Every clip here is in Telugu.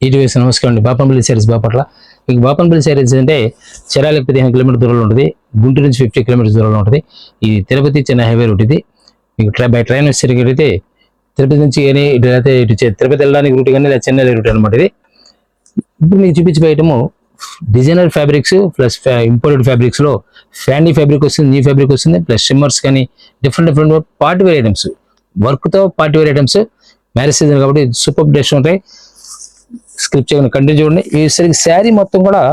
ఈటీవీఎస్ నమస్కారం అండి. బాపనపల్లి శారీస్ బాపట్ల. మీకు బాపనపల్లి శారీస్ అంటే చెరాలకు 15 కిలోమీటర్ దూరంలో ఉంటుంది. గుంటూరు నుంచి 50 కిలోమీటర్స్ దూరంలో ఉంటుంది. ఈ తిరుపతి చెన్నై హైవే రూట్ ఇది. మీకు బై ట్రైన్ వచ్చేసరికి అయితే తిరుపతి నుంచి కానీ ఇటు తిరుపతి వెళ్ళడానికి రూట్ కానీ లేదా చెన్నై రూట్ అనమాట ఇది. ఇప్పుడు మీకు చూపించే item designer fabrics plus imported fabrics లో ఫ్యాండీ ఫ్యాబ్రిక్ వస్తుంది, న్యూ ఫ్యాబ్రిక్ వస్తుంది, ప్లస్ షిమ్మర్స్ కానీ different party wear items, work తో party wear items. Marriage season కాబట్టి సూపర్ డేస్ ఉంటాయి. స్క్రిప్ట్ చేయకుండా కంటిన్యూ చూడండి. ఈ శారీ మొత్తం కూడా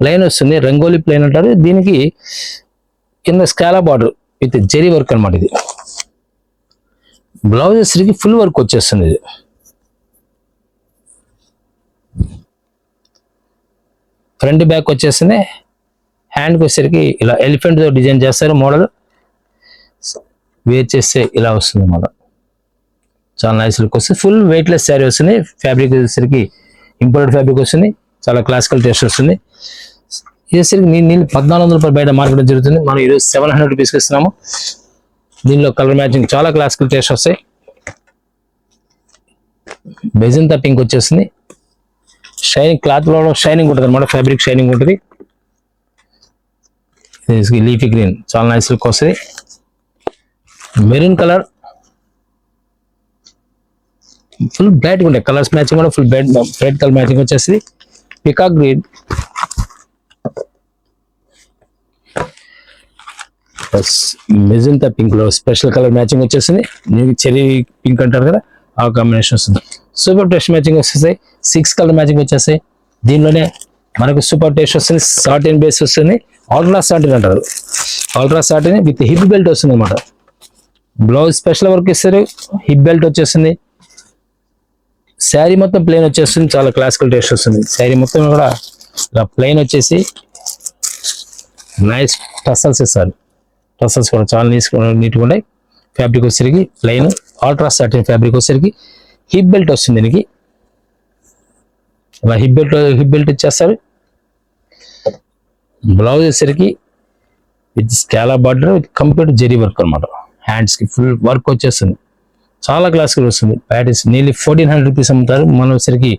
ప్లెయిన్ వస్తుంది, రంగోలీ ప్లెయిన్ అంటారు దీనికి. కింద స్కాలా బార్డర్ విత్ జెరీ వర్క్ అనమాట ఇది. బ్లౌజ్ వచ్చేసరికి ఫుల్ వర్క్ వచ్చేస్తుంది. ఇది ఫ్రంట్ బ్యాక్ వచ్చేస్తుంది. హ్యాండ్కి వచ్చేసరికి ఇలా ఎలిఫెంట్ తో డిజైన్ చేస్తారు. మోడల్ వేర్ చేస్తే ఇలా వస్తుంది అన్నమాట. చాలా నైస్ లుక్ వస్తుంది. ఫుల్ వెయిట్లెస్ శారీ వస్తుంది. ఫ్యాబ్రిక్ వచ్చేసరికి ఇంపోర్టెడ్ ఫ్యాబ్రిక్ వస్తుంది. చాలా క్లాసికల్ టేస్ట్ వస్తుంది. ఇది వచ్చేసరికి నేను 1400 రూపాయలు బయట మార్కెట్ జరుగుతుంది. మనం ఈరోజు 700 రూపీస్కి ఇస్తున్నాము. దీనిలో కలర్ మ్యాచింగ్ చాలా క్లాసికల్ టేస్ట్ వస్తాయి. బెజంతా పింక్ వచ్చేస్తుంది. షైనింగ్ క్లాత్ లో షైనింగ్ ఉంటుంది అనమాట. ఫ్యాబ్రిక్ షైనింగ్ ఉంటుంది. లీఫీ గ్రీన్ చాలా నైస్ లుక్ వస్తుంది. మెరూన్ కలర్ ఫుల్ బ్రైట్ ఉంటాయి. కలర్స్ మ్యాచింగ్ కూడా ఫుల్ బ్రైట్ కలర్ మ్యాచింగ్ వచ్చేస్తుంది. పికాక్ గ్రీన్ మెజంతా పింక్ లో స్పెషల్ కలర్ మ్యాచింగ్ వచ్చేసింది. చెరీ పింక్ అంటారు కదా, ఆ కాంబినేషన్ వస్తుంది. సూపర్ టేస్ట్ మ్యాచింగ్ వస్తుంది. 6 కలర్ మ్యాచింగ్ వచ్చేస్తాయి. దీనిలోనే మనకు సూపర్ టేస్ట్ వస్తుంది. సాటిన్ బేస్ వస్తుంది. అల్ట్రా సాటిన్ అంటారు. Ultra satin with hip belt వస్తుంది అనమాట. బ్లౌజ్ స్పెషల్ వర్క్ ఇస్తారు. హిప్ బెల్ట్ వచ్చేస్తుంది. శారీ మొత్తం ప్లెయిన్ వచ్చేస్తుంది. చాలా క్లాసికల్ టేస్ట్ వస్తుంది. శారీ మొత్తం కూడా ఇలా ప్లెయిన్ వచ్చేసి నైస్ టసల్స్ ఇస్తారు. టసల్స్ కూడా చాలా నీట్గా ఉన్నాయి. ఫ్యాబ్రిక్ వచ్చేసరికి ప్లెయిన్ అల్ట్రా సాటిన్ ఫ్యాబ్రిక్ వచ్చేసరికి హిప్ బెల్ట్ వస్తుంది. దీనికి ఇలా హిప్ బెల్ట్ ఇచ్చేస్తారు. బ్లౌజ్ వచ్చేసరికి విత్ స్కాలా border with complete zari work అనమాట. హ్యాండ్స్ కి ఫుల్ వర్క్ వచ్చేస్తుంది. చాలా క్లాసికల్ వస్తుంది. ప్యాటీస్ నియర్లీ 1400 రూపీస్ అమ్ముతారు. మనం వచ్చేసరికి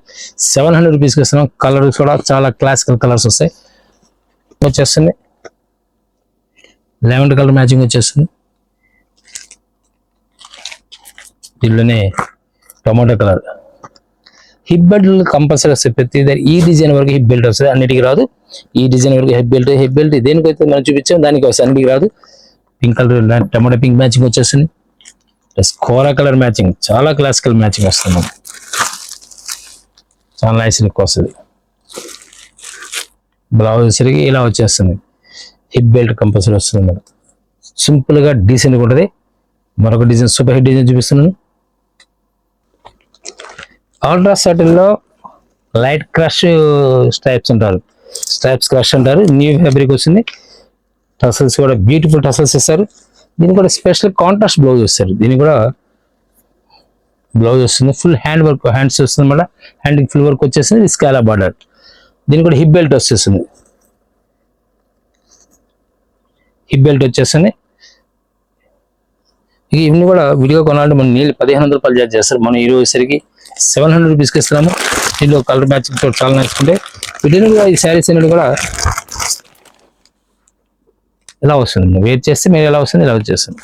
700 రూపీస్కి ఇస్తున్నాం. కలర్స్ కూడా చాలా క్లాసికల్ కలర్స్ వస్తాయి. వచ్చేస్తుంది లెవెండర్ కలర్ మ్యాచింగ్ వచ్చేస్తుంది. దీనిలోనే tomato colour. Hip belt compulsory వస్తాయి. ప్రతి ఈ డిజైన్ వరకు హిప్ బెల్ట్ వస్తుంది. అన్నిటికీ రాదు. ఈ డిజైన్ వరకు హిప్ బెల్ట్ దేనికైతే మనం చూపించాం దానికి వస్తుంది. అన్నిటికీ రాదు. Pink colour tomato pink matching వచ్చేస్తుంది. ప్లస్ కోరా కలర్ మ్యాచింగ్ చాలా క్లాసికల్ మ్యాచింగ్ వస్తుంది. చాలా నైస్ లుక్ వస్తుంది. బ్లౌజ్ సరిగి ఇలా వచ్చేస్తుంది. హిప్ బెల్ట్ కంపల్సరీ వస్తుంది మేడం. సింపుల్ గా డీసెంట్గా ఉంటుంది. మరొక డిజైన్ సూపర్ హిట్ డిజైన్ చూపిస్తున్నాను. అల్ట్రా సాటిన్ లో లైట్ క్రష్ స్ట్రైప్స్ అంటారు. స్ట్రైప్స్ క్రష్ అంటారు. న్యూ ఫ్యాబ్రిక్ వస్తుంది. టసల్స్ కూడా బ్యూటిఫుల్ టసల్స్ ఇస్తారు. దీనికి కూడా స్పెషల్ కాంట్రాస్ట్ బ్లౌజ్ వస్తారు. దీనికి కూడా బ్లౌజ్ వస్తుంది. ఫుల్ హ్యాండ్ వర్క్ హ్యాండ్స్ వస్తుంది అనమాట. హ్యాండ్ ఫుల్ వర్క్ వచ్చేస్తుంది. Scallop border. దీనికి కూడా హిప్ బెల్ట్ వచ్చేస్తుంది. హిప్ బెల్ట్ వచ్చేస్తుంది. ఇవన్నీ కూడా విడిగా కొనాలంటే మనం నీళ్ళు 1500 రూపాయలు చార్జ్ చేస్తారు. మనం ఈరోజు సరికి 700 రూపీస్కి ఇస్తున్నాము. దీనిలో కలర్ మ్యాచింగ్ తో చాలా నచ్చుకుంటే వీటిని కూడా ఈ శారీస్ అనేది కూడా ఇలా వస్తుంది. వెయిట్ చేస్తే మీరు ఎలా వస్తుంది ఇలా వచ్చేస్తుంది.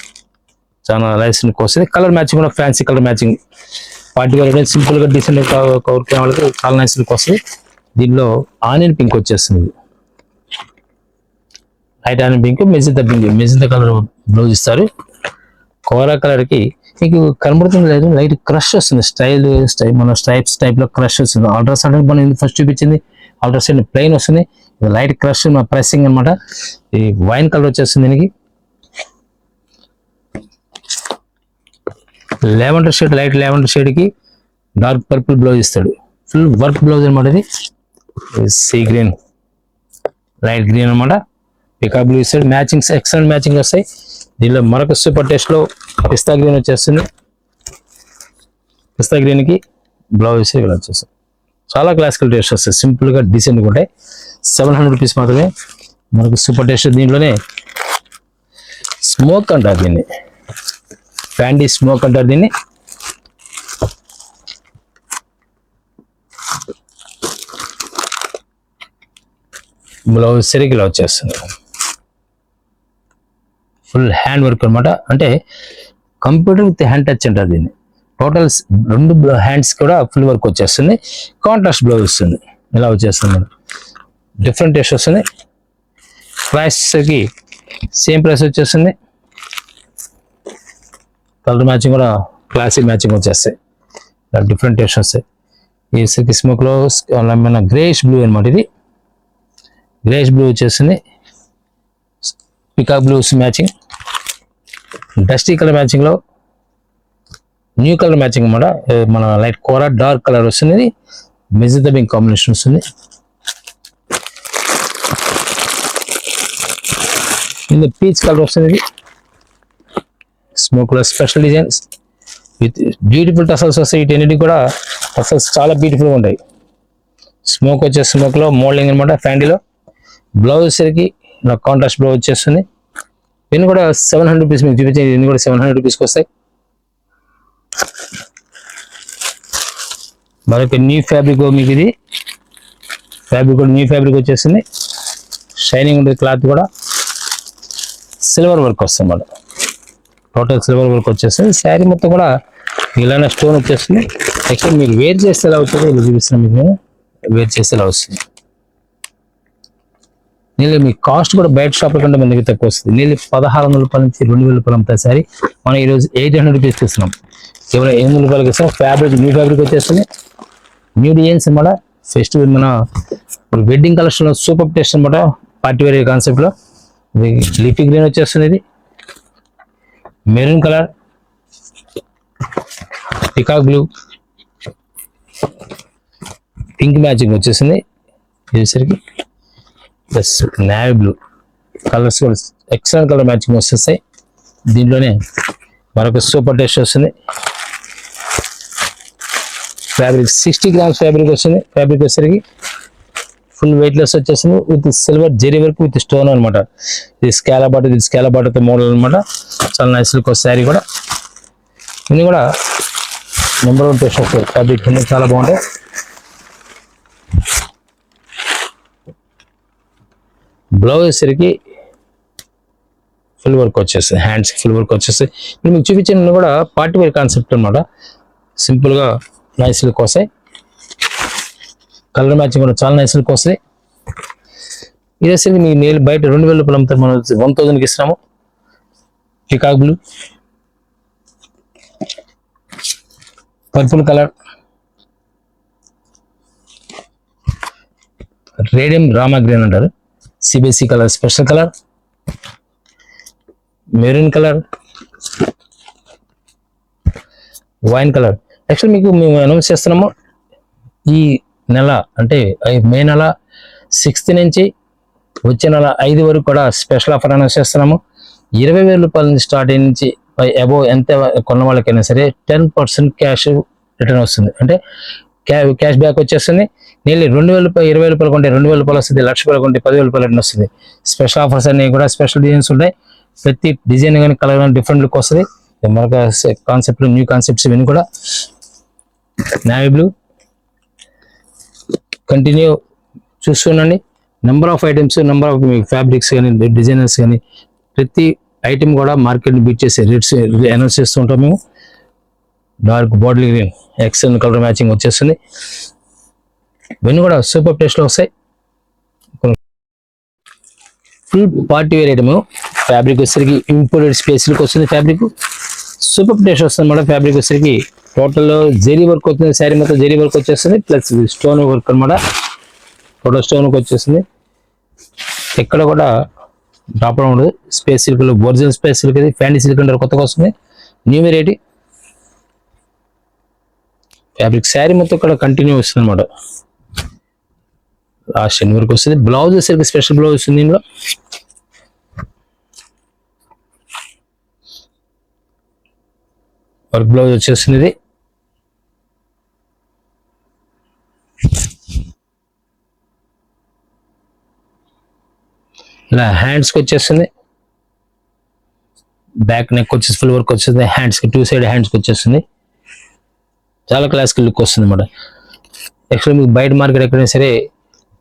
చాలా నైస్ లుక్ వస్తుంది. కలర్ మ్యాచింగ్ కూడా fancy colour matching. Party wear simple గా డీసెంట్ కోరుకునే వాళ్ళకి చాలా నైస్ లుక్ వస్తుంది. దీనిలో ఆనియన్ పింక్ వచ్చేస్తుంది. Light onion pink, magenta colour blouse ఇస్తారు. కోరా కలర్ కి మీకు కనబడుతుంది లేదు, లైట్ క్రష్ వస్తుంది. స్టైల్ మన స్ట్రైప్స్ టైప్ లో క్రష్ వస్తుంది. అల్ట్రా సాటిన్ మనం ఫస్ట్ చూపించింది అల్ట్రా సాటిన్ ప్లెయిన్ వస్తుంది. లైట్ క్రష్ ప్రెస్సింగ్ అనమాట. ఈ వైన్ కలర్ వచ్చేస్తుంది. దీనికి lavender shade, light lavender shade కి డార్క్ పర్పుల్ బ్లౌజ్ ఇస్తాడు. ఫుల్ వర్క్ బ్లౌజ్ అనమాట. ఇది సీ గ్రీన్, లైట్ గ్రీన్ అనమాట. పికాక్ బ్లూ ఇస్తాడు. మ్యాచింగ్స్ ఎక్సలెంట్ మ్యాచింగ్ వస్తాయి. దీనిలో మరొక సూపర్ టేస్ట్ లో పిస్తా గ్రీన్ వచ్చేస్తుంది. పిస్తా గ్రీన్ కి బ్లౌజ్ ఇక్కడ వచ్చేస్తుంది. చాలా క్లాసికల్ టేస్ట్ వస్తాయి. సింపుల్ గా డీసెంట్ గా ఉంటాయి. 700 రూపీస్ మాత్రమే. మనకు సూపర్ టేస్ట్. దీంట్లోనే స్మోక్ అంటారు దీన్ని. ఫ్యాండీ స్మోక్ అంటారు దీన్ని. బ్లౌజ్ సరికి ఇలా వచ్చేస్తుంది. ఫుల్ హ్యాండ్ వర్క్ అనమాట, అంటే కంప్యూటర్ విత్ హ్యాండ్ టచ్ అంటారు దీన్ని. టోటల్ 2 హ్యాండ్స్ కూడా ఫుల్ వర్క్ వచ్చేస్తుంది. కాంట్రాస్ట్ బ్లౌజ్ వస్తుంది, ఇలా వచ్చేస్తుంది మేడం. డిఫరెంట్ టేస్ట్ వస్తుంది. ప్రైస్కి సేమ్ ప్రైస్ వచ్చేస్తుంది. కలర్ మ్యాచింగ్ కూడా క్లాసిక్ మ్యాచింగ్ వచ్చేస్తాయి, డిఫరెంట్ టేస్ట్ వస్తాయి. ఈ స్మోక్లో మన గ్రేష్ బ్లూ అనమాట, ఇది గ్రేష్ బ్లూ వచ్చేస్తుంది. Peacock blues matching, dusty colour మ్యాచింగ్లో న్యూ కలర్ మ్యాచింగ్ అనమాట. మన లైట్ కోరా డార్క్ కలర్ వస్తుంది, మెజంతా పింక్ కాంబినేషన్ వస్తుంది. ఇది పీచ్ కలర్ వస్తుంది. ఇది స్మోక్లో special designs with beautiful tassels వస్తాయి. వీటన్నిటికి కూడా టసల్స్ చాలా బ్యూటిఫుల్గా ఉంటాయి. స్మోక్ వచ్చే స్మోక్లో మోల్డింగ్ అనమాట. ఫ్యాండీలో బ్లౌజ్ సరికి ఇలా కాంట్రాస్ట్ బ్లౌజ్ వచ్చేస్తుంది. ఇవన్నీ కూడా 700 రూపీస్ మీకు చూపించాను. ఇవన్నీ కూడా 700 రూపీస్కి వస్తాయి. మరొక న్యూ ఫ్యాబ్రిక్ మీకు, ఇది ఫ్యాబ్రిక్ కూడా న్యూ ఫ్యాబ్రిక్ వచ్చేస్తుంది. షైనింగ్ ఉంటుంది, క్లాత్ కూడా సిల్వర్ వర్క్ వస్తుంది అన్నమాట. టోటల్ సిల్వర్ వర్క్ వచ్చేస్తుంది. శారీ మొత్తం కూడా ఇలానే స్టోన్ వచ్చేస్తుంది. యాక్చువల్లీ మీరు వేర్ చేస్తే ఎలా అవుతుందో ఇలా చూపిస్తున్నాను మీకు. నేను వేర్ చేస్తే ఎలా వస్తుంది. నీళ్ళు మీ కాస్ట్ కూడా బయట షాప్ల కంటే మనకి తక్కువ వస్తుంది. నీళ్ళు 1600 రూపాయల నుంచి 2000 రూపాయలు అమ్ముతాయి శారీ. మనం ఈరోజు 800 రూపీస్కి ఇస్తున్నాం. కేవలం 800 రూపాయలకి ఇస్తాం. ఫ్యాబ్రిక్ న్యూ ఫ్యాబ్రిక్ వచ్చేస్తుంది. న్యూ డిజైన్స్ అనమాట. ఫెస్టివల్ మన వెడ్డింగ్ కలెక్షన్లో సూపర్ టేస్ట్ అనమాట. పార్టీ వేర్ కాన్సెప్ట్లో లీఫీ గ్రీన్ వచ్చేస్తుంది. ఇది maroon colour, peacock blue, pink matching వచ్చేసింది. ఇదేసరికి ప్లస్ నేవీ బ్లూ కలర్స్ కూడా ఎక్సలెంట్ కలర్ మ్యాచింగ్ వస్తాయి. దీంట్లోనే మరొక సూపర్ టేస్ట్ వస్తుంది. ఫ్యాబ్రిక్ 60 గ్రామ్స్ ఫ్యాబ్రిక్ వస్తుంది. ఫ్యాబ్రిక్ వచ్చేసరికి ఫుల్ వెయిట్లెస్ వచ్చేసింది. With silver zari work with stone అనమాట. ఇది స్కాలా బాటర్, ఇది స్కాలా బాటర్తో మోడల్ అనమాట. చాలా నైస్ లుక్ వస్తుంది శారీ కూడా. ఇవన్నీ కూడా నెంబర్ 1 టేస్ట్ వస్తాయి. ఫ్యాబ్రిక్ అన్నీ చాలా బాగుంటాయి. బ్లౌజ్ వచ్చేసరికి ఫుల్ వర్క్ వచ్చేస్తుంది. హ్యాండ్స్ ఫుల్ వర్క్ వచ్చేస్తాయి. ఇప్పుడు మీకు చూపించిన కూడా పార్టీ వేర్ కాన్సెప్ట్ అనమాట. సింపుల్గా నైస్ లుక్ వస్తాయి. కలర్ మ్యాచింగ్ కూడా చాలా నైస్ లుక్ వస్తుంది. ఇది వచ్చేసరికి మీకు నేను బయట 2000 రూపాయలు అమ్ముతారు, మనం 1000కి ఇస్తున్నాము. Peacock blue, purple colour, radium Rama green అంటారు, CBSE colour special colour, maroon colour, wine colour. Actual మీకు మేము అనౌన్స్ చేస్తున్నాము ఈ నెల, అంటే మే నెల 6th నుంచి వచ్చే నెల 5 వరకు కూడా స్పెషల్ ఆఫర్ అనౌన్స్ చేస్తున్నాము. 20,000 రూపాయల నుంచి స్టార్ట్ అయ్యి నుంచి అబోవ్ ఎంత కొన్న వాళ్ళకైనా సరే 10% క్యాష్ రిటర్న్ వస్తుంది. అంటే క్యాష్ బ్యాక్ వచ్చేస్తుంది. నీళ్ళు 2,000 రూపాయలు 20,000 రూపాయలు కొంటే 2,000 రూపాయలు వస్తుంది. 1,00,000 రూపాయలు కొంటే 10,000 రూపాయలు రిటర్న్ వస్తుంది. స్పెషల్ ఆఫర్స్ అన్ని కూడా స్పెషల్ డిజైన్స్ ఉంటాయి. ప్రతి డిజైన్ కానీ కలర్ కానీ డిఫరెంట్ లుక్ వస్తుంది. మరొక కాన్సెప్ట్, న్యూ కాన్సెప్ట్స్ ఇవన్నీ కూడా. నేవీ బ్లూ కంటిన్యూ చూస్తుండండి. Number of items, number of fabrics కానీ డిజైనర్స్ కానీ ప్రతి ఐటమ్ కూడా మార్కెట్ని బీట్ చేసే రేట్స్ అనౌన్స్ చేస్తూ ఉంటాం మేము. Dark bottle green excel colour matching వచ్చేస్తుంది. ఇవన్నీ కూడా సూపర్ టేస్ట్లో వస్తాయి. Full party wear item. Fabric వచ్చేసరికి ఇంపోర్టెడ్ స్పేస్కి వస్తుంది. ఫ్యాబ్రిక్ సూపర్ టేస్ట్ వస్తుంది అన్నమాట. ఫ్యాబ్రిక్ వచ్చేసరికి టోటల్ జెరీ వర్క్ వస్తుంది. శారీ మొత్తం జెరీ వర్క్ వచ్చేస్తుంది. ప్లస్ స్టోన్ వర్క్ అనమాట. టోటల్ స్టోన్ వర్క్ వచ్చేస్తుంది. ఎక్కడ కూడా డ్రాప్ ఉండదు. Space silk, original space silk, అది ఫ్యాండీ సిల్క్ అంటారు, కొత్తగా వస్తుంది. New variety fabric. శారీ మొత్తం ఇక్కడ కంటిన్యూ వస్తుంది అనమాట. లాస్ట్ ఎండ్ వరకు వస్తుంది. బ్లౌజ్ వచ్చేసరికి స్పెషల్ బ్లౌజ్ వస్తుంది. దీనిలో వర్క్ బ్లౌజ్ వచ్చేస్తుంది. ఇది ఇలా హ్యాండ్స్కి వచ్చేస్తుంది. బ్యాక్ నెక్ వచ్చేసి ఫుల్ వర్క్ వచ్చేస్తుంది. హ్యాండ్స్కి 2 సైడ్ హ్యాండ్స్కి వచ్చేస్తుంది. చాలా క్లాసికల్ లుక్ వస్తుంది అన్నమాట. యాక్చువల్లీ మీకు బయట మార్కెట్ ఎక్కడైనా సరే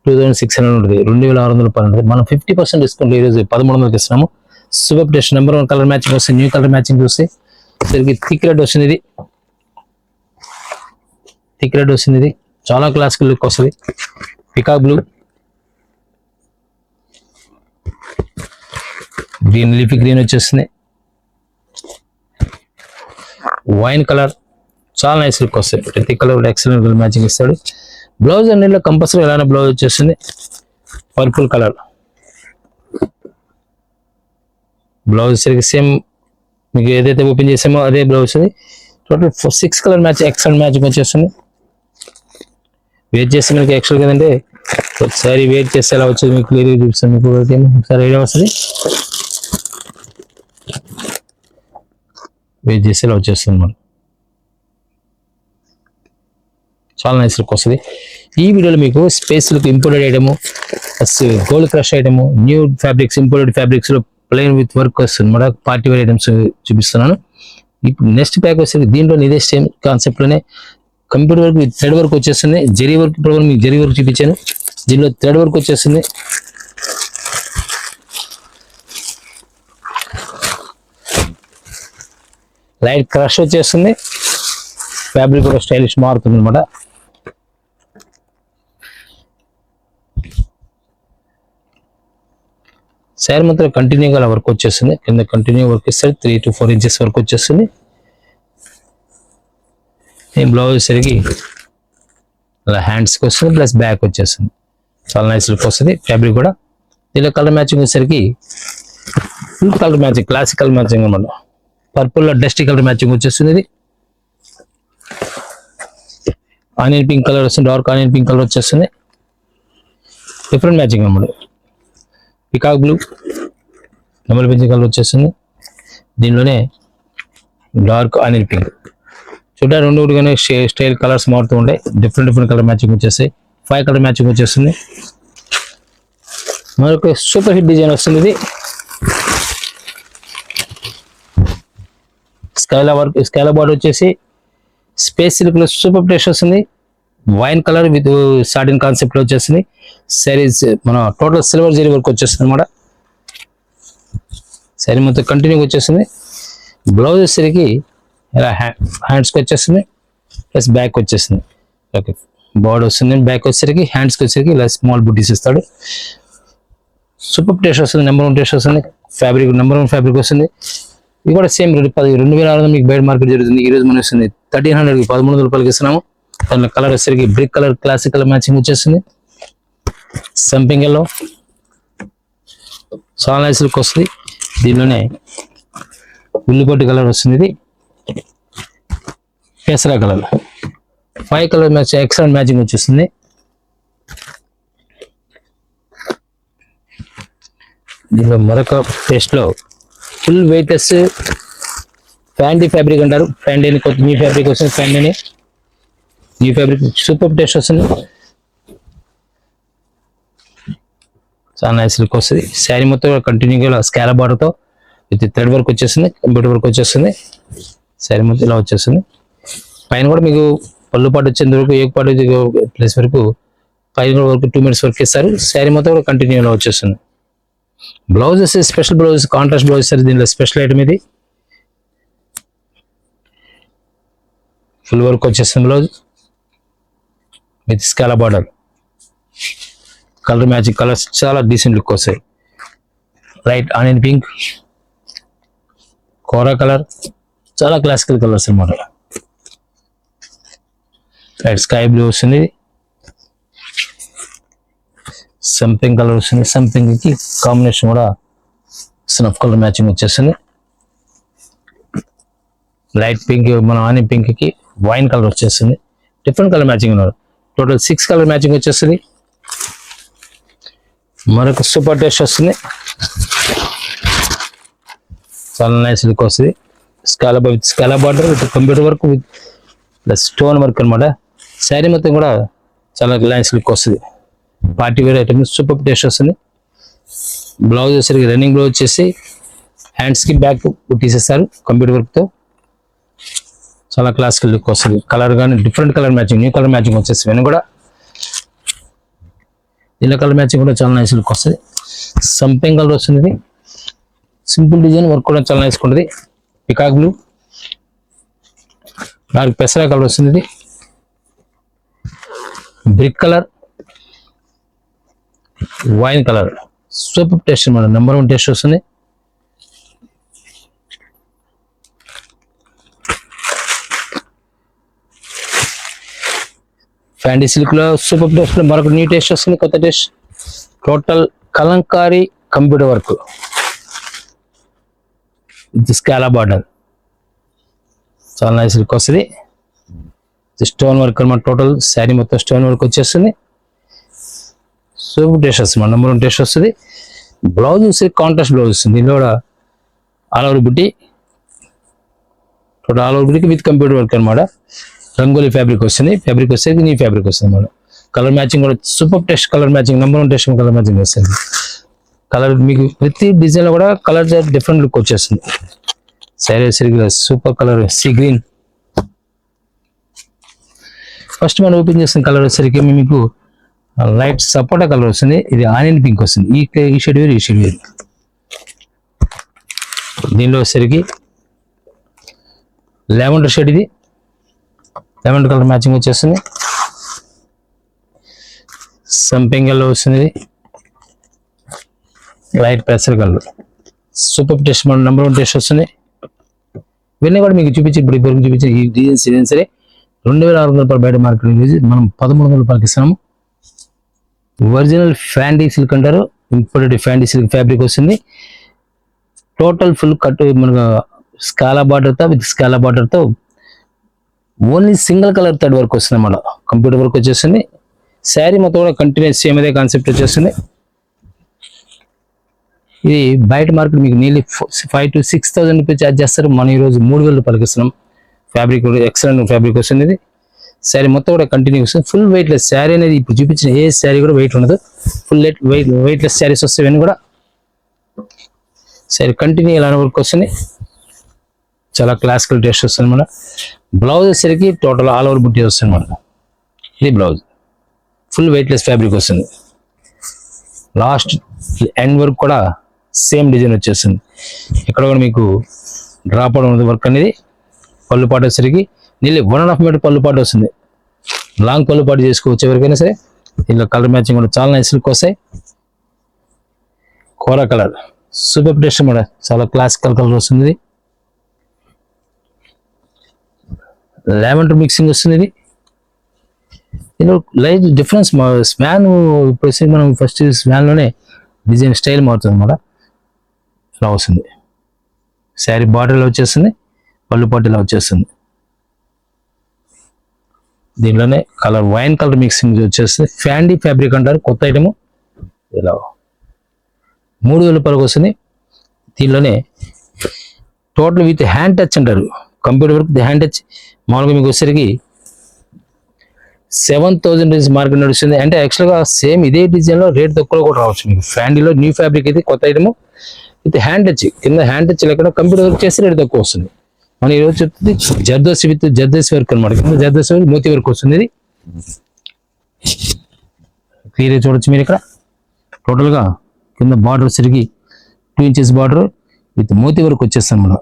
2600 ఉంటుంది, 2600 రూపాయలు ఉంటుంది. మనం 50% డిస్కౌంట్ ఈరోజు 1300కి ఇస్తున్నాము. Super test number 1 colour matching వస్తుంది. న్యూ కలర్ మ్యాచింగ్ చూస్తే సరికి థిక్ రెడ్ వస్తుంది. ఇది థిక్ రెడ్ వస్తుంది. ఇది చాలా క్లాసికల్ లుక్ వస్తుంది. Peacock blue, green, leafy green వచ్చేస్తుంది. వైన్ కలర్ చాలా నైస్ లుక్ వస్తాయి. ప్రతి కలర్ ఎక్సలెంట్ కలర్ మ్యాచింగ్ ఇస్తాడు. బ్లౌజ్ అన్నిట్లో కంపల్సరీ ఎలానే బ్లౌజ్ వచ్చేస్తుంది. పర్పుల్ కలర్ బ్లౌజ్ సరిగ్గా సేమ్ మీకు ఏదైతే ఓపెన్ చేసామో అదే బ్లౌజ్ వస్తుంది. Total 6 colour match excellent matching వచ్చేస్తుంది. వెయిట్ చేస్తే మీకు ఎక్స్ట్రా కదంటే ఒకసారి వెయిట్ చేస్తే ఎలా వచ్చేది మీకు క్లియర్గా చూపిస్తాను. మీకు ఒకసారి ఐడియా వస్తుంది. వెయిట్ చేస్తే ఇలా వచ్చేస్తుంది మనం. చాలా నైస్ లుక్ వస్తుంది. ఈ వీడియోలో మీకు space look imported item, gold crush item, new fabrics, imported fabrics లో ప్లెయిన్ విత్ వర్క్ వస్తుంది మన పార్టీ వేర్ ఐటమ్స్ చూపిస్తున్నాను. ఇప్పుడు నెక్స్ట్ ప్యాక్ వచ్చేది దీంట్లో ఇదే సేమ్ కాన్సెప్ట్ లోనే computer work with thread work వచ్చేస్తుంది. జరీ వర్క్ ఇప్పుడు మీకు జరీ వర్క్ చూపించాను. దీనిలో థ్రెడ్ వర్క్ వచ్చేస్తుంది. లైట్ క్రష్ వచ్చేస్తుంది. ఫ్యాబ్రిక్ కూడా స్టైలిష్ మారుతుంది అనమాట. శారీ మాత్రం కంటిన్యూగా అలా వర్క్ వచ్చేస్తుంది. కింద కంటిన్యూ వర్క్ ఇస్తారు. 3 to 4 ఇంచెస్ వరకు వచ్చేస్తుంది. ఈ బ్లౌజ్ సరికి అలా హ్యాండ్స్కి వస్తుంది, ప్లస్ బ్యాక్ వచ్చేస్తుంది. చాలా నైస్ లుక్ వస్తుంది. ఫ్యాబ్రిక్ కూడా దీనిలో కలర్ మ్యాచింగ్ వచ్చేసరికి full colour matching, classical matching అనమాట. పర్పుల్లో డస్టీ కలర్ మ్యాచింగ్ వచ్చేస్తుంది. ఇది ఆనియన్ పింక్ కలర్ వస్తుంది. డార్క్ ఆనియన్ పింక్ కలర్ వచ్చేస్తుంది. డిఫరెంట్ మ్యాచింగ్ అన్నమాట. Peacock blue, double pink colour వచ్చేస్తుంది. దీనిలోనే డార్క్ ఆనియన్ పింక్. చూడండి రెండు ఒకటిగానే స్టైల్ కలర్స్ మారుతూ ఉంటాయి. డిఫరెంట్ కలర్ మ్యాచింగ్ వచ్చేస్తాయి. 5 కలర్ మ్యాచింగ్ వచ్చేస్తుంది. మరొక సూపర్ హిట్ డిజైన్ వస్తుంది. ఇది స్కైలా బార్డర్ వచ్చేసి స్పేస్ సిల్క్ లో సూపర్ టేస్ట్ వస్తుంది. Wine colour with satin concept లో వచ్చేస్తుంది. సారీస్ మన టోటల్ సిల్వర్ జరీ వర్క్ వచ్చేస్తుంది అనమాట. సారీ మొత్తం కంటిన్యూ వచ్చేస్తుంది. బ్లౌజ్ వచ్చేసరికి ఇలా హ్యాండ్స్కి వచ్చేస్తుంది, ప్లస్ బ్యాక్ వచ్చేస్తుంది. ఓకే, బార్డర్ వస్తుంది. బ్యాక్ వచ్చేసరికి హ్యాండ్స్కి వచ్చేసరికి ఇలా స్మాల్ బుటీస్ ఇస్తాడు. సూపర్ టేస్ట్ వస్తుంది. నెంబర్ 1 టేస్ట్ వస్తుంది. ఫ్యాబ్రిక్ నెంబర్ 1 ఫ్యాబ్రిక్ వస్తుంది. ఇది కూడా సేమ్ 2600 మీకు బయట మార్కెట్ జరుగుతుంది. ఈ రోజు మనం వస్తుంది 1300కి 1300 రూపాయలకి ఇస్తున్నాము. దాని కలర్ వచ్చేసరికి brick colour classic colour matching వచ్చేస్తుంది. సంపింగ్ ఎల్లో చాలా నైస్ లుక్ వస్తుంది. దీనిలోనే ఉల్లిపొట్టి కలర్ వస్తుంది. ఇది పెసరా colour 5 colour match excellent matching వచ్చేస్తుంది. దీనిలో మరొక టేస్ట్ లో ఫుల్ వెయిట్లెస్ ఫ్యాండీ ఫ్యాబ్రిక్ అంటారు. ఫ్యాండీని కొత్త న్యూ ఫ్యాబ్రిక్ వస్తుంది. ఫ్యాండీని న్యూ ఫ్యాబ్రిక్ సూపర్ టేస్ట్ వస్తుంది. చాలా నైస్ లుక్ వస్తుంది. శారీ మొత్తం కంటిన్యూగా స్కాల బార్డర్తో విత్ థ్రెడ్ వర్క్ వచ్చేస్తుంది. కంప్యూటర్ వర్క్ వచ్చేస్తుంది. శారీ మొత్తం ఇలా వచ్చేస్తుంది. పైన కూడా మీకు పళ్ళు పాటు వచ్చేంత వరకు ఏకపాటు ప్లేస్ వరకు పైన వరకు 2 minutes వరకు ఇస్తారు. శారీ మొత్తం కూడా కంటిన్యూ ఇలా వచ్చేస్తుంది. Blouse special blouse, contrast blouse sir. దీనిలో స్పెషల్ ఐటమ్ ఇది. ఫుల్ వర్క్ వచ్చేస్తుంది బ్లౌజ్ విత్ స్కాలా బార్డర్. కలర్ మ్యాచింగ్ కలర్స్ చాలా డీసెంట్ లుక్ వస్తాయి. లైట్ ఆనియన్ పింక్, కోరా కలర్, చాలా క్లాసికల్ కలర్స్ అన్నమాట. లైట్ స్కై బ్లూ వస్తుంది. సంపింగ్ కలర్ వస్తుంది. సంపింగ్ కి కాంబినేషన్ కూడా స్నఫ్ కలర్ మ్యాచింగ్ వచ్చేస్తుంది. లైట్ పింక్ మన ఆనియన్ పింక్ కి వైన్ కలర్ వచ్చేస్తుంది. డిఫరెంట్ కలర్ మ్యాచింగ్ ఉన్నారు. టోటల్ 6 కలర్ మ్యాచింగ్ వచ్చేస్తుంది. మరొక సూపర్ టేస్ట్ వస్తుంది. చాలా నైస్ లుక్ వస్తుంది. స్కాలా border with computer work with plus stone work అనమాట. శారీ మొత్తం కూడా చాలా నైస్ లుక్ వస్తుంది. Party wear item super taste వస్తుంది. బ్లౌజ్ వచ్చేసరికి రన్నింగ్ బ్లౌజ్ వచ్చేసి హ్యాండ్స్కి బ్యాక్ తీసేస్తారు కంప్యూటర్ వర్క్తో. చాలా క్లాసికల్ లుక్ వస్తుంది. కలర్ కానీ different colour matching, new colour matching వచ్చేసి వెను కూడా దీనిలో కలర్ మ్యాచింగ్ కూడా చాలా నైస్ లుక్ వస్తుంది. సంపింగ్ కలర్ వస్తుంది. ఇది సింపుల్ డిజైన్ వర్క్ కూడా చాలా నైస్ ఉంటుంది. పికాక్ బ్లూ, డార్క్ పెసరా కలర్ వస్తుంది. ఇది brick colour, wine colour, super taste మన నెంబర్ 1 టేస్ట్ వస్తుంది. ఫ్యాండీ సిల్క్ లో సూపర్ టేస్ట్ మరొక న్యూ టేస్ట్ వస్తుంది, కొత్త taste. Total Kalamkari computer work, scallop border, చాలా నైస్ లుక్ వస్తుంది. స్టోన్ వర్క్ అనమాట. టోటల్ శారీ మొత్తం స్టోన్ వర్క్ వచ్చేస్తుంది. సూపర్ టేస్ట్ వస్తుంది, నెంబర్ 1 టేస్ట్ వస్తుంది. బ్లౌజ్ వచ్చి కాంట్రాస్ట్ బ్లౌజ్ వస్తుంది. దీనిలో కూడా ఆల్ ఓవర్ బుట్టి, టోటల్ ఆల్ ఓవర్ బుట్టి విత్ కంప్యూటర్ వర్క్ అనమాట. రంగోలీ ఫ్యాబ్రిక్ వస్తుంది. ఫ్యాబ్రిక్ వస్తే నీ ఫ్యాబ్రిక్ వస్తుంది అనమాట. కలర్ మ్యాచింగ్ కూడా super test colour matching, number 1 test colour matching వస్తుంది. కలర్ మీకు ప్రతి డిజైన్ లో కూడా కలర్ డిఫరెంట్ లుక్ వచ్చేస్తుంది. Sari super colour sea green. First మనం ఓపెన్ చేసిన కలర్ వచ్చేసరికి మీకు లైట్ సపోటా కలర్ వస్తుంది. ఇది ఆనియన్ పింక్ వస్తుంది. ఈ షేడ్ వేరు, ఈ షేడ్ వేరు. దీనిలో వచ్చేసరికి లెవెండర్ షేడ్, ఇది లెవెండర్ కలర్ మ్యాచింగ్ వచ్చేస్తుంది. సంపింగ్ కలర్ వస్తుంది. లైట్ పెసర్ కలర్, సూపర్ టేస్ట్ మన నెంబర్ 1 టేస్ట్ వస్తుంది. ఇవన్నీ కూడా మీకు చూపించి ఇప్పుడు ఇప్పటికి చూపించి ఈ డిజైన్స్ ఏదైనా సరే 2600 రూపాయలు బయట మార్కెట్ మనం 1300 రూపాయలకి ఇస్తున్నాము. ఒరిజినల్ ఫ్యాండీ సిల్క్ అంటారు. ఇంపోర్టెడ్ ఫ్యాండీ సిల్క్ ఫ్యాబ్రిక్ వస్తుంది. టోటల్ ఫుల్ కట్ మనకు స్కాలా బార్డర్తో విత్ స్కాలా బార్డర్తో only single colour thread work వస్తుంది అన్నమాట. కంప్యూటర్ వర్క్ వచ్చేస్తుంది. శారీ మొత్తం కూడా కంటిన్యూస్ సేమ్ అదే కాన్సెప్ట్ వచ్చేస్తుంది. ఇది బయట మార్కెట్ మీకు నియర్లీ 5,000 to 6,000 రూపీస్ ఛార్జ్ చేస్తారు. మనం ఈరోజు 3,000 రూపాయలకి ఇస్తున్నాం. ఫ్యాబ్రిక్ ఎక్సలెంట్ ఫ్యాబ్రిక్ వస్తుంది. ఇది శారీ మొత్తం కూడా కంటిన్యూ వస్తుంది. ఫుల్ వెయిట్ లెస్ శారీ అనేది ఇప్పుడు చూపించిన ఏ శారీ కూడా వెయిట్ ఉండదు. ఫుల్ వెయిట్ లెస్ శారీస్ వస్తాయి. ఇవన్నీ కూడా శారీ కంటిన్యూ ఇలాంటి వర్క్ వస్తుంది. చాలా క్లాసికల్ టేస్ట్ వస్తుంది మన. బ్లౌజ్ వచ్చేసరికి టోటల్ ఆల్ ఓవర్ బుట్టి వస్తుంది మన. ఇది blouse full weight less fabric వస్తుంది. లాస్ట్ ఎండ్ వర్క్ కూడా సేమ్ డిజైన్ వచ్చేస్తుంది. ఇక్కడ కూడా మీకు డ్రాప్ అవుట్ ఉంది వర్క్ అనేది. పళ్ళు పాటు వచ్చేసరికి నీళ్ళు 1.5 మీటర్ పళ్ళు పాటు వస్తుంది. లాంగ్ పళ్ళు పాటు చేసుకోవచ్చు ఎవరికైనా సరే. దీనిలో కలర్ మ్యాచింగ్ కూడా చాలా నైస్ లుక్ వస్తాయి. కోరా కలర్ సూపర్ టేస్ట్ కూడా చాలా క్లాసికల్ కలర్ వస్తుంది. ఇది లావెండర్ మిక్సింగ్ వస్తుంది. ఇది దీనిలో లైట్ డిఫరెన్స్ స్వాన్ ఇప్పుడు మనం ఫస్ట్ స్వాన్లోనే డిజైన్ స్టైల్ మారుతుంది అన్నమాట. ఇలా వస్తుంది. శారీ బార్డర్లో వచ్చేస్తుంది. పళ్ళు పాటులో వచ్చేస్తుంది. దీనిలోనే కలర్ వైన్ కలర్ మిక్సింగ్ వచ్చేస్తుంది. ఫ్యాండీ ఫ్యాబ్రిక్ అంటారు. కొత్త ఐటమ్. ఇలా 3,000 రూపాయలకు వస్తుంది. దీనిలోనే టోటల్ విత్ హ్యాండ్ టచ్ అంటారు. కంప్యూటర్ వర్క్ హ్యాండ్ టచ్ మామూలుగా మీకు వచ్చేసరికి 7,000 రూపీస్ మార్కెట్ నడుస్తుంది. అంటే యాక్చువల్గా సేమ్ ఇదే డిజైన్లో రేట్ తక్కువ కూడా రావచ్చు మీకు. ఫ్యాండీలో న్యూ ఫ్యాబ్రిక్ ఇది కొత్త ఐటమ్ విత్ హ్యాండ్ టచ్. కింద హ్యాండ్ టచ్ లేకుండా కంప్యూటర్ వర్క్ చేస్తే రేట్ తక్కువ వస్తుంది. మనం ఈరోజు చెప్తుంది జర్దోసి విత్ జర్దోసి వర్క్ అనమాట. కింద జర్దోసి వర్క్ మోతీ వర్క్ వస్తుంది. ఇది క్లియర్గా చూడొచ్చు మీరు. ఇక్కడ టోటల్గా కింద బార్డర్ వచ్చేసరికి 2 ఇంచెస్ బార్డర్ విత్ మోతీ వర్క్ వచ్చేస్తుంది అనమాట.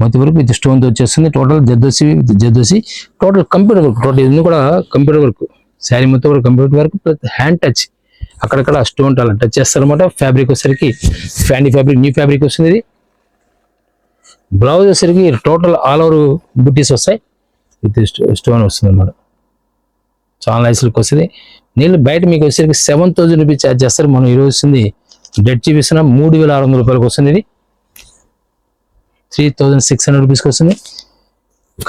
మోతీ వర్క్ విత్ స్టోన్తో వచ్చేస్తుంది. Total zardozi with zardozi total computer work. Total ఇవన్నీ కూడా కంప్యూటర్ వర్క్. శారీ మొత్తం కూడా computer work plus hand touch. అక్కడక్కడ స్టోన్ అలా టచ్ చేస్తారనమాట. ఫ్యాబ్రిక్ వచ్చేసరికి ఫ్యాండీ ఫ్యాబ్రిక్ న్యూ ఫ్యాబ్రిక్ వస్తుంది. ఇది బ్లౌజ్ వచ్చేసరికి టోటల్ ఆల్ ఓవర్ బుట్టీస్ వస్తాయి విత్ స్టోన్ వస్తుంది అనమాట. చాలా నైస్ లుక్ వస్తుంది. నేను బయట మీకు వచ్చేసరికి 7,000 రూపీస్ ఛార్జ్ చేస్తారు. మనం ఈరోజు వస్తుంది డెడ్ చూపిస్తున్నాం 3,600 రూపాయలకు వస్తుంది. ఇది 3,600 రూపీస్కి వస్తుంది.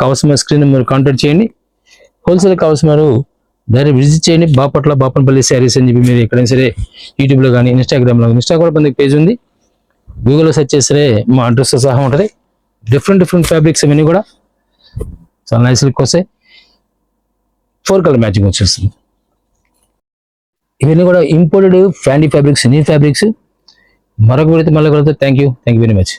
కావాల్సిన స్క్రీన్ మీరు కాంటాక్ట్ చేయండి. హోల్సేల్ కావాల్సిన వారు డైరెక్ట్ విజిట్ చేయండి. బాపనపల్లి శారీస్ అని చెప్పి మీరు ఎక్కడైనా సరే యూట్యూబ్లో కానీ ఇన్స్టాగ్రామ్లో కూడా మనకి పేజ్ ఉంది. గూగుల్లో సెర్చ్ చేస్తే మా అడ్రస్తో సహా ఉంటుంది. డిఫరెంట్ ఫ్యాబ్రిక్స్ ఇవన్నీ కూడా చాలా నైస్ లుక్ వస్తాయి. 4 కలర్ మ్యాచింగ్ వచ్చేస్తుంది. ఇవన్నీ కూడా ఇంపోర్టెడ్ ఫ్యాండీ ఫ్యాబ్రిక్స్, న్యూ ఫ్యాబ్రిక్స్. మరొక విడితే మళ్ళీ కలుగుతాయి. Thank you very much.